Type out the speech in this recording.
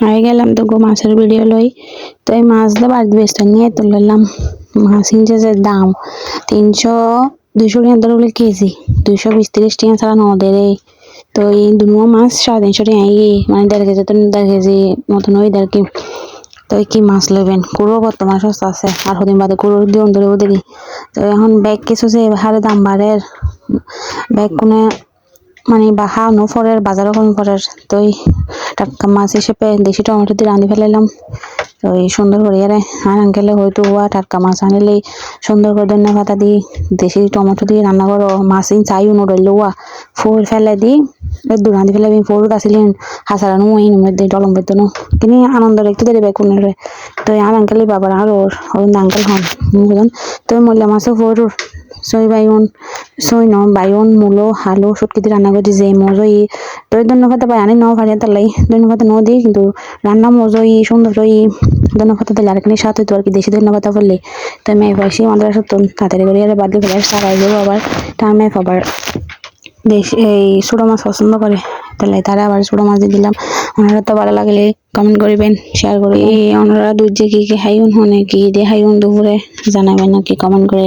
I গেলাম তো গো মাছের ভিডিও লই। তো এই মাছ দিয়ে বাড়িতে বেচতে নিয়ে তো লইলাম। মাছ কিনছে যে দাম 300 200 টাকা ধরে বলে কেজি, 220 30 টাকা ছাড়া নদের। তো এই দুনো মাছ 350 টাকা মানে 1.5 কেজি তো 1.5 কেজি মতন ওই আর কি। তো কি মাছ লইবেন, কুড়ো কত মাছ সস্তা আছে আর হদিন বাদে কুড়ো দিয়ে ধরে দেখি। তো এখন ব্যাগ কিছু যে হারে দাম বাড়ে, ব্যাগ কোনে মানে বাহানো ফরের বাজারও কম ফরের। তো টাটকা মাছ হিসেবে দেশি টমেটো দিয়ে রাঁধি ফেলাইলাম। তো এই সুন্দর করে আর আঙ্কেলে হয়তো ওয়া টাটকা মাছ আনিলেই সুন্দর করে ধনিয়া পাতা দিয়ে দেশি টমেটো দিয়ে রান্না করো। মাছ চাই উনুরইল ওয়া ফুল ফেলে দিই দু রাঁধি ফেলে ফুল গাছিলেন হাসারানো ওইন মধ্যে ডলম বেতনো তিনি আনন্দ দেখতে দেবে কোনের। তো আর আঙ্কেলে বাবার আর ওর আঙ্কেল হন বুঝলেন। তো মূল্য মাছও ফোর সই বাইগুন সই ন বাইগুন মূলো হালু সুটকিতে রান্না করে যে মজই। তো ধন্যবাদ পাই আনি ন ভাড়িয়া তালাই ধন্যবাদ ন দিই কিন্তু রান্না মজই সুন্দর ওই ধন্যবাদ দিলে আরেকখানি সাথে হইতো আর কি দেশি ধন্যবাদ বললে। তো মেয়ে বয়সী আমাদের সত্য তাড়াতাড়ি করে বাদ দিয়ে ফেলে সারাই যাবো আবার তার মেয়ে আবার দেশ এই ছোটো মাছ পছন্দ করে। তাহলে তারা আবার ছোটো মাছ দিয়ে দিলাম। ওনারা তো ভালো লাগলে কমেন্ট করবেন, শেয়ার করবেন। ওনারা দুধ যে কি কি হাইউন হনে কি দিয়ে হাইউন দুপুরে জানাবেন নাকি কমেন্ট করে।